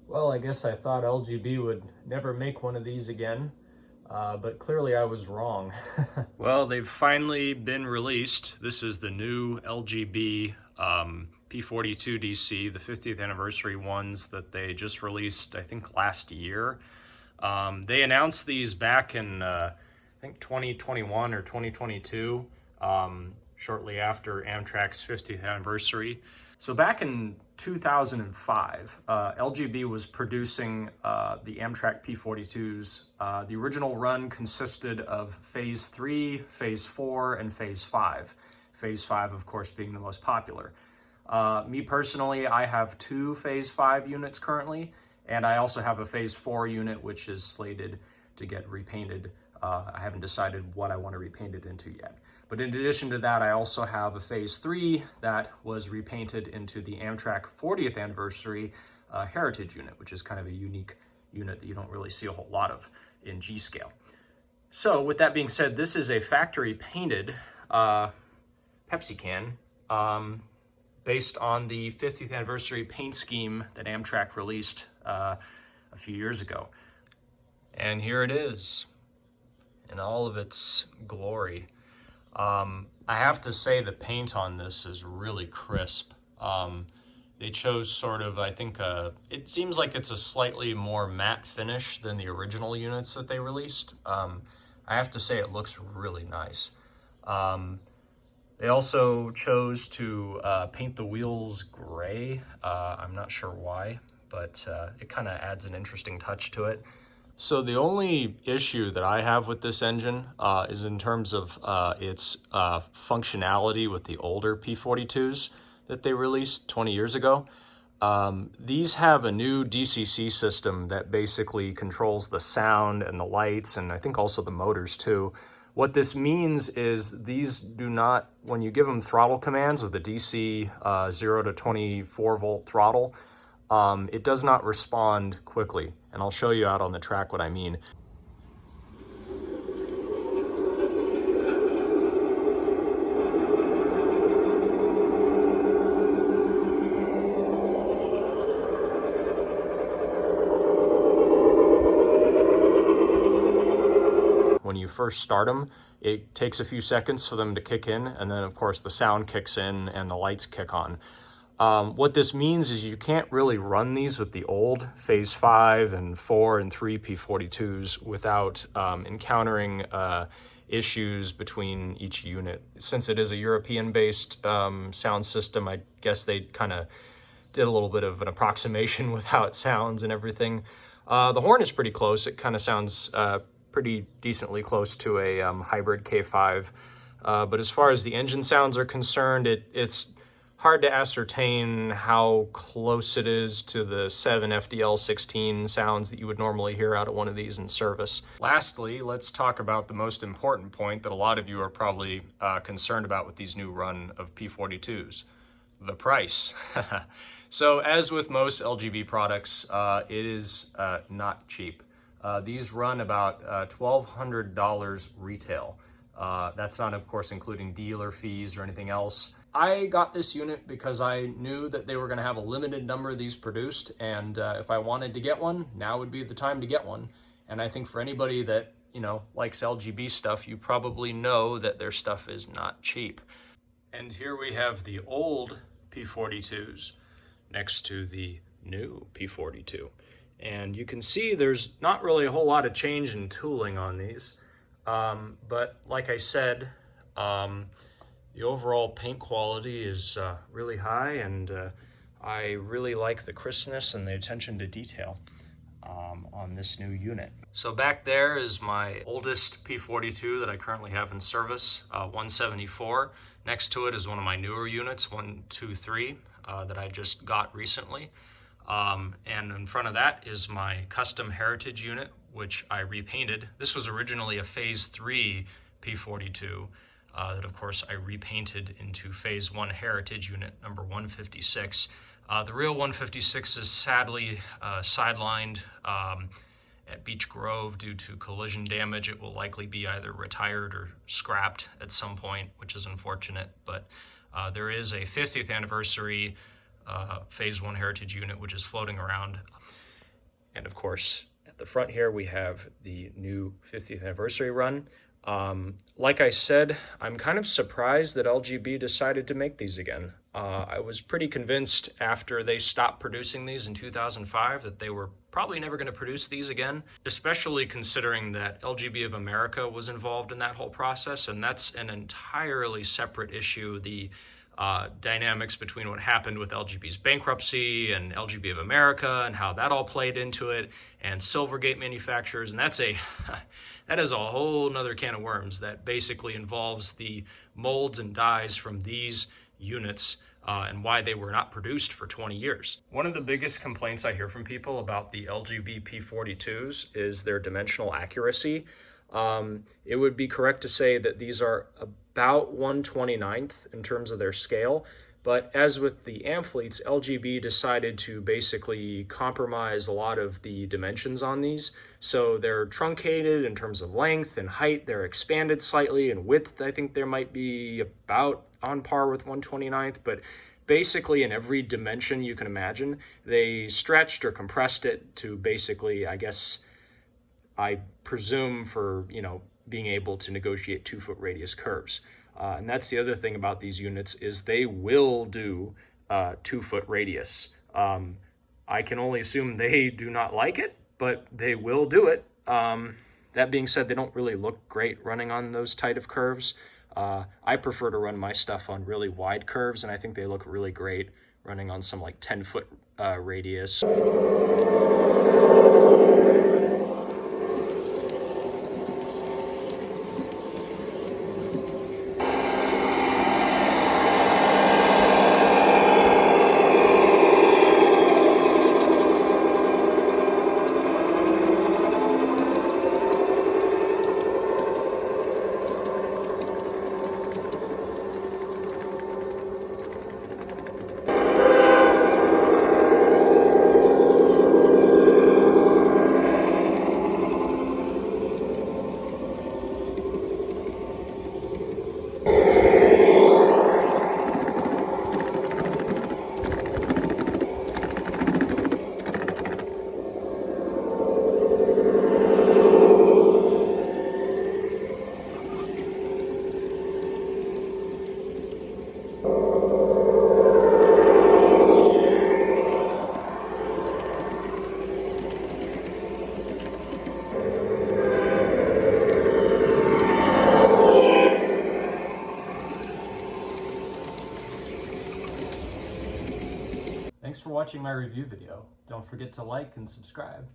Well, I guess I thought LGB would never make one of these again, but clearly I was wrong. Well, they've finally been released. This is the new LGB P42DC, the 50th anniversary ones that they just released, I think, last year. They announced these back in, I think, 2021 or 2022, shortly after Amtrak's 50th anniversary. So back in 2005, LGB was producing the Amtrak P42s. The original run consisted of Phase 3, Phase 4, and Phase 5. Phase 5, of course, being the most popular. Me personally, I have two Phase 5 units currently, and I also have a Phase 4 unit, which is slated to get repainted. I haven't decided what I want to repaint it into yet. But in addition to that, I also have a Phase 3 that was repainted into the Amtrak 40th anniversary Heritage unit, which is kind of a unique unit that you don't really see a whole lot of in G scale. So with that being said, this is a factory painted Pepsi can based on the 50th anniversary paint scheme that Amtrak released a few years ago. And here it is in all of its glory. I have to say the paint on this is really crisp. They chose sort of, I think, it seems like it's a slightly more matte finish than the original units that they released. I have to say it looks really nice. They also chose to paint the wheels gray. I'm not sure why, but it kind of adds an interesting touch to it. So the only issue that I have with this engine is in terms of its functionality with the older P42s that they released 20 years ago. These have a new DCC system that basically controls the sound and the lights, and I think also the motors too. What this means is these do not, when you give them throttle commands with the DC 0 to 24 volt throttle, it does not respond quickly. And I'll show you out on the track what I mean. When you first start them, it takes a few seconds for them to kick in, and then of course the sound kicks in and the lights kick on. What this means is you can't really run these with the old Phase 5 and 4 and 3 P42s without encountering issues between each unit. Since it is a European-based sound system, I guess they kind of did a little bit of an approximation with how it sounds and everything. The horn is pretty close. It kind of sounds pretty decently close to a hybrid K5. But as far as the engine sounds are concerned, it's hard to ascertain how close it is to the 7 FDL16 sounds that you would normally hear out of one of these in service. Lastly, let's talk about the most important point that a lot of you are probably concerned about with these new run of P42s, the price. So as with most LGB products, it is not cheap. These run about $1,200 retail. That's not, of course, including dealer fees or anything else. I got this unit because I knew that they were going to have a limited number of these produced, and if I wanted to get one, now would be the time to get one. And I think for anybody that, likes LGB stuff, you probably know that their stuff is not cheap. And here we have the old P42s next to the new P42. And you can see there's not really a whole lot of change in tooling on these. But like I said, the overall paint quality is really high, and I really like the crispness and the attention to detail on this new unit. So back there is my oldest P42 that I currently have in service, 174. Next to it is one of my newer units, 123, that I just got recently. And in front of that is my custom Heritage unit, which I repainted. This was originally a Phase 3 P42 that, of course, I repainted into Phase 1 Heritage unit number 156. The real 156 is sadly sidelined at Beech Grove due to collision damage. It will likely be either retired or scrapped at some point, which is unfortunate. But there is a 50th anniversary Phase 1 Heritage unit, which is floating around. And of course, at the front here, we have the new 50th anniversary run. Like I said, I'm kind of surprised that LGB decided to make these again. I was pretty convinced after they stopped producing these in 2005 that they were probably never going to produce these again, especially considering that LGB of America was involved in that whole process, and that's an entirely separate issue. The dynamics between what happened with LGB's bankruptcy and LGB of America and how that all played into it, and Silvergate manufacturers, and that is a whole nother can of worms that basically involves the molds and dies from these units and why they were not produced for 20 years. One of the biggest complaints I hear from people about the LGB P42s is their dimensional accuracy. It would be correct to say that these are about 1/29th in terms of their scale, but as with the Ampfleets, LGB decided to basically compromise a lot of the dimensions on these. So they're truncated in terms of length and height, they're expanded slightly, and width I think there might be about on par with 1/29th, but basically in every dimension you can imagine, they stretched or compressed it to basically, I presume for, being able to negotiate 2-foot radius curves. And that's the other thing about these units is they will do 2-foot radius. I can only assume they do not like it, but they will do it. That being said, they don't really look great running on those tight of curves. I prefer to run my stuff on really wide curves, and I think they look really great running on some like 10-foot radius. Thanks for watching my review video. Don't forget to like and subscribe.